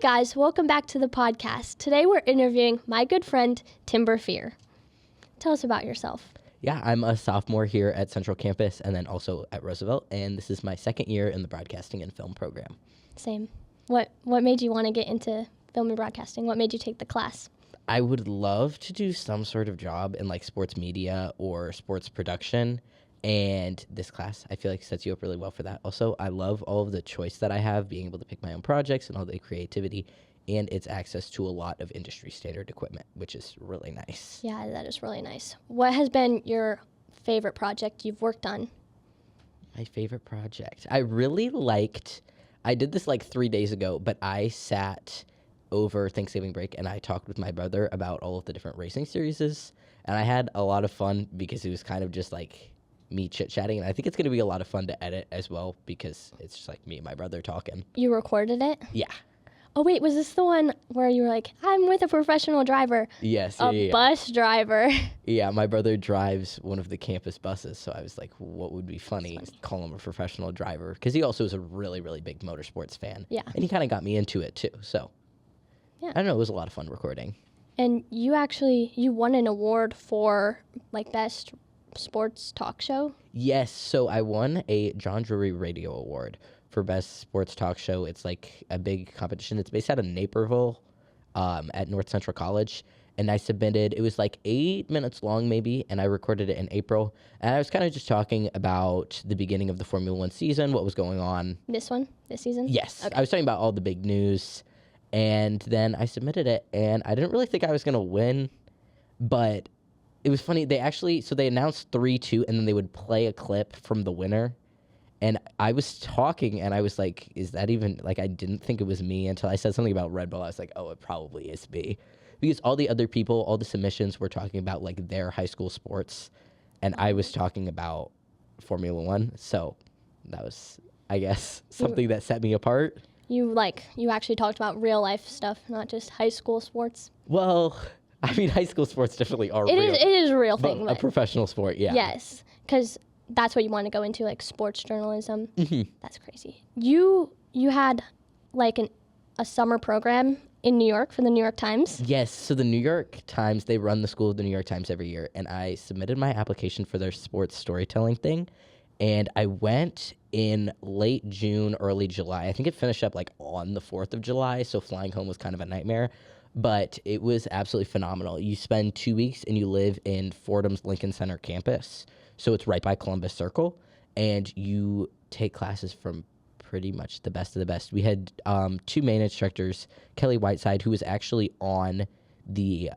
guys, welcome back to the podcast. Today we're interviewing my good friend, Timber Fihr. Tell us about yourself. Yeah, I'm a sophomore here at Central Campus and then also at Roosevelt, and this is my second year in the broadcasting and film program. Same. What made you want to get into film and broadcasting? What made you take the class? I would love to do some sort of job in like sports media or sports production, and this class I feel like sets you up really well for that. Also, I love all of the choice that I have, being able to pick my own projects and all the creativity, and its access to a lot of industry standard equipment, which is really nice. Yeah, that is really nice. What has been your favorite project you've worked on? My favorite project. I really liked, I did this like 3 days ago, but I sat over Thanksgiving break and I talked with my brother about all of the different racing series, and I had a lot of fun because it was kind of just like me chit-chatting, and I think it's going to be a lot of fun to edit as well because it's just like me and my brother talking. You recorded it? Yeah. Oh, wait, was this the one where you were like, I'm with a professional driver? Yes. A bus driver. Yeah, my brother drives one of the campus buses, so I was like, what would be funny? Call him a professional driver, because he also is a really, really big motorsports fan. Yeah. And he kind of got me into it, too, so yeah. I don't know, it was a lot of fun recording. And you won an award for, like, best sports talk show? Yes, so I won a John Drury Radio Award for best sports talk show. It's like a big competition. It's based out of Naperville at North Central College. And I submitted, it was like 8 minutes long maybe, and I recorded it in April. And I was kind of just talking about the beginning of the Formula One season, what was going on. This season? Yes. Okay. I was talking about all the big news. And then I submitted it, and I didn't really think I was going to win, but it was funny. They announced 3-2, and then they would play a clip from the winner. And I was talking, and I was like, is that even, like, I didn't think it was me until I said something about Red Bull. I was like, oh, it probably is me. Because all the other people, all the submissions were talking about, like, their high school sports, and I was talking about Formula One. So that was, I guess, something that set me apart. You actually talked about real life stuff, not just high school sports. Well, I mean, high school sports definitely are real. It is a real thing. But a professional sport, yeah. Yes, because that's what you want to go into, like sports journalism. Mm-hmm. That's crazy. You had like a summer program in New York for the New York Times? Yes, so the New York Times, they run the School of the New York Times every year, and I submitted my application for their sports storytelling thing, and I went in late June, early July. I think it finished up like on the 4th of July, so flying home was kind of a nightmare, but it was absolutely phenomenal. You spend 2 weeks and you live in Fordham's Lincoln Center campus, so it's right by Columbus Circle, and you take classes from pretty much the best of the best. We had 2 main instructors, Kelly Whiteside, who was actually on the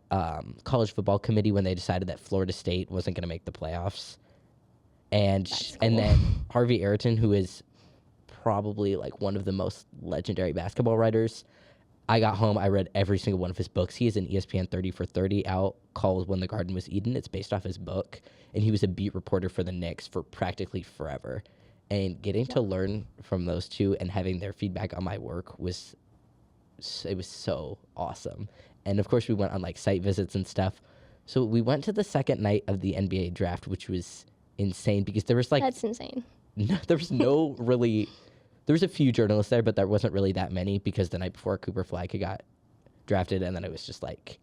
college football committee when they decided that Florida State wasn't going to make the playoffs. And then Harvey Ayrton, who is probably like one of the most legendary basketball writers. I got home, I read every single one of his books. He has an ESPN 30 for 30 out called When the Garden Was Eden. It's based off his book. And he was a beat reporter for the Knicks for practically forever. And getting to learn from those two and having their feedback on my work was so awesome. And of course, we went on like site visits and stuff. So we went to the second night of the NBA draft, which was insane because there was like... That's insane. There was a few journalists there, but there wasn't really that many because the night before Cooper Flag got drafted, and then it was just like,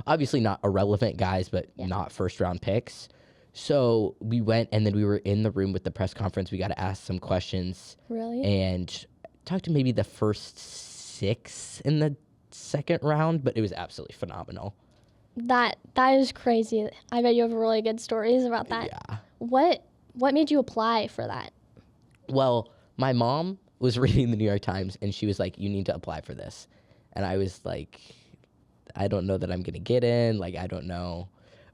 obviously not irrelevant guys, but not first round picks. So we went, and then we were in the room with the press conference. We got to ask some questions. Really? And talk to maybe the first 6 in the second round, but it was absolutely phenomenal. That is crazy. I bet you have really good stories about that. Yeah. What made you apply for that? Well, my mom was reading the New York Times, and she was like, you need to apply for this. And I was like, I don't know that I'm going to get in. Like, I don't know.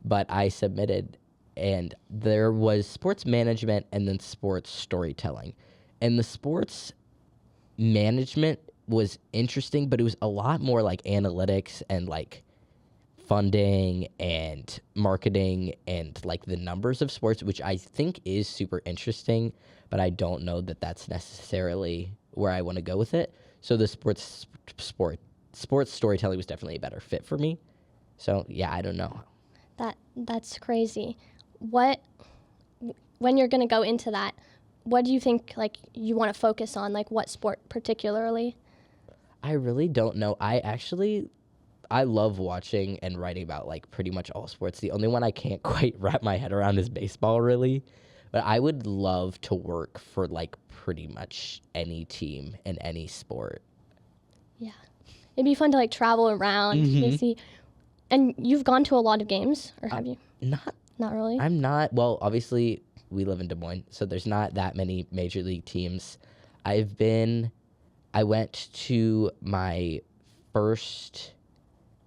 But I submitted, and there was sports management and then sports storytelling. And the sports management was interesting, but it was a lot more like analytics and like funding and marketing and like the numbers of sports, which I think is super interesting, but I don't know that that's necessarily where I want to go with it. So the sports storytelling was definitely a better fit for me. So yeah, I don't know. That's crazy. When you're going to go into that, what do you think like you want to focus on? Like what sport particularly? I really don't know. I love watching and writing about like pretty much all sports. The only one I can't quite wrap my head around is baseball, really. But I would love to work for like pretty much any team in any sport. Yeah. It'd be fun to like travel around, to see. And you've gone to a lot of games, or have you? Not Not really. I'm not. Well, obviously, we live in Des Moines, so there's not that many major league teams. I went to my first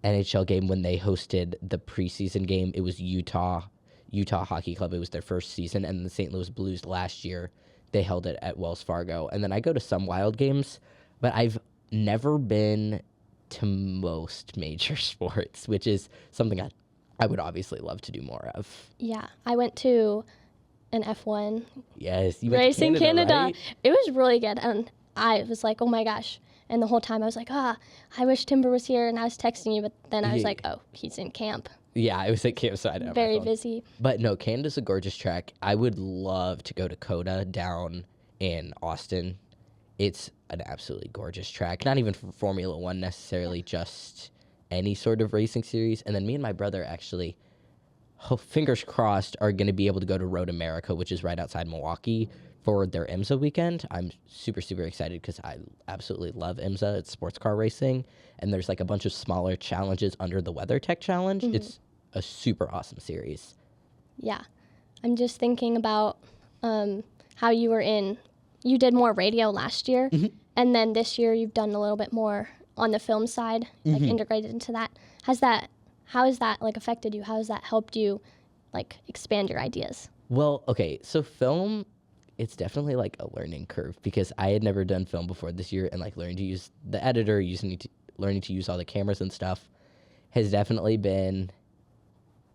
NHL game when they hosted the preseason game. It was Utah Hockey Club. It was their first season, and the St. Louis Blues last year, they held it at Wells Fargo. And then I go to some Wild games, but I've never been to most major sports, which is something I would obviously love to do more of. Yeah. I went to an F1 Yes, you went race to in Canada. right? It was really good. And I was like, oh my gosh. And the whole time I was like, I wish Timber was here. And I was texting you, but then I was like, oh, he's in camp. Yeah, I was at campsite. Very busy. But no, Canada's a gorgeous track. I would love to go to COTA down in Austin. It's an absolutely gorgeous track. Not even for Formula One necessarily, just any sort of racing series. And then me and my brother actually, fingers crossed, are going to be able to go to Road America, which is right outside Milwaukee, for their IMSA weekend. I'm super, super excited because I absolutely love IMSA. It's sports car racing, and there's like a bunch of smaller challenges under the WeatherTech Challenge. It's a super awesome series. Yeah. I'm just thinking about how you did more radio last year, and then this year you've done a little bit more on the film side, like integrated into that. How has that like affected you? How has that helped you like expand your ideas? Well, okay, so film, it's definitely like a learning curve because I had never done film before this year, and like learning to use the editor, learning to use all the cameras and stuff has definitely been,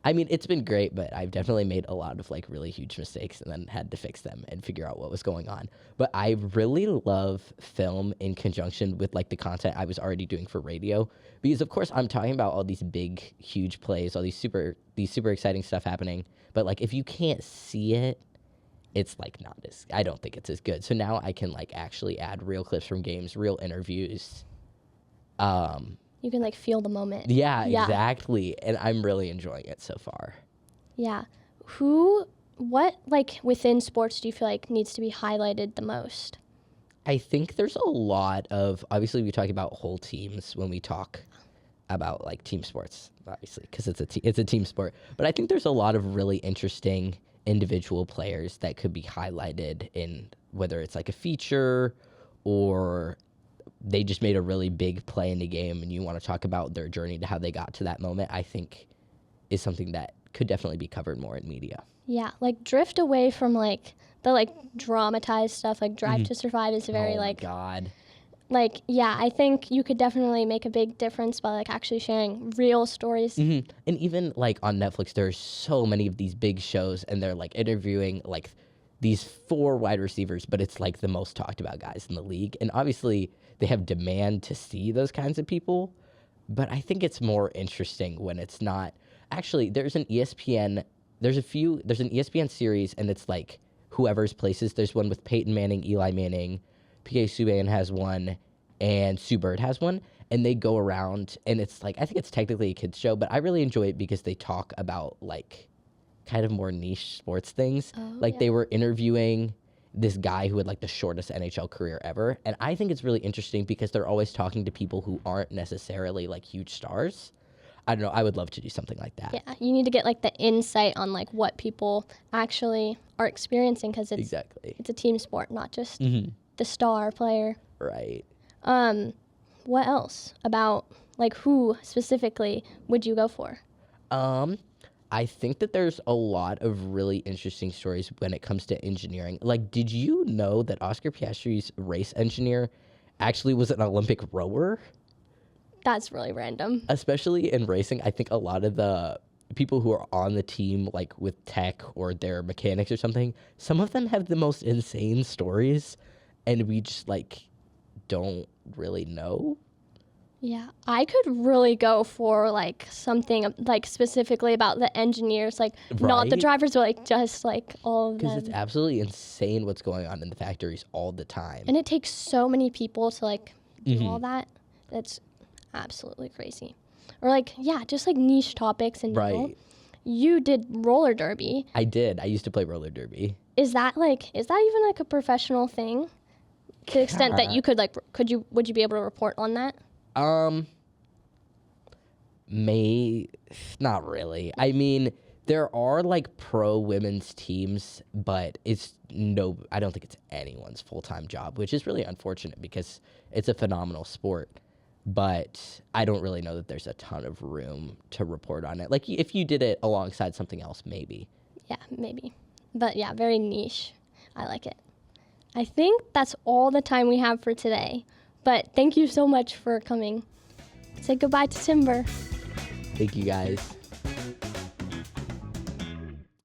I mean, it's been great, but I've definitely made a lot of like really huge mistakes and then had to fix them and figure out what was going on. But I really love film in conjunction with like the content I was already doing for radio, because of course I'm talking about all these big, huge plays, all these super exciting stuff happening. But like if you can't see it, it's like I don't think it's as good. So now I can like actually add real clips from games, real interviews. You can like feel the moment. Yeah, exactly. And I'm really enjoying it so far. Yeah. What like within sports do you feel like needs to be highlighted the most? I think there's a lot of, obviously we talk about whole teams when we talk about like team sports, obviously, because it's a team sport. But I think there's a lot of really interesting individual players that could be highlighted in whether it's like a feature or they just made a really big play in the game and you want to talk about their journey to how they got to that moment, I think is something that could definitely be covered more in media. Yeah, like drift away from like the like dramatized stuff, like Drive to Survive is very oh like my God. Like, yeah, I think you could definitely make a big difference by like actually sharing real stories. And even like on Netflix, there's so many of these big shows and they're like interviewing like these 4 wide receivers, but it's like the most talked about guys in the league. And obviously they have demand to see those kinds of people, but I think it's more interesting when it's not. Actually, there's an ESPN series and it's like whoever's places. There's one with Peyton Manning, Eli Manning, P.K. Subban has one, and Sue Bird has one, and they go around, and it's like, I think it's technically a kid's show, but I really enjoy it because they talk about, like, kind of more niche sports things. They were interviewing this guy who had, like, the shortest NHL career ever, and I think it's really interesting because they're always talking to people who aren't necessarily, like, huge stars. I don't know, I would love to do something like that. Yeah, you need to get, like, the insight on, like, what people actually are experiencing because it's a team sport, not just the star player. Right. What else about, like, who specifically would you go for? I think that there's a lot of really interesting stories when it comes to engineering. Like, did you know that Oscar Piastri's race engineer actually was an Olympic rower? That's really random. Especially in racing, I think a lot of the people who are on the team, like with tech or their mechanics or something, some of them have the most insane stories, and we just, like, don't really know. Yeah, I could really go for, like, something, like, specifically about the engineers, like, not the drivers, but, like, just, like, all of them. Because it's absolutely insane what's going on in the factories all the time. And it takes so many people to, like, do all that. That's absolutely crazy. Or like, yeah, just like niche topics in general. Right. You did roller derby. I did. I used to play roller derby. Is that even like a professional thing? To the extent that you could like, would you be able to report on that? Not really. I mean, there are like pro women's teams, but I don't think it's anyone's full-time job, which is really unfortunate because it's a phenomenal sport. But I don't really know that there's a ton of room to report on it. Like if you did it alongside something else, maybe. Yeah, maybe. But yeah, very niche. I like it. I think that's all the time we have for today. But thank you so much for coming. Say goodbye to Timber. Thank you guys.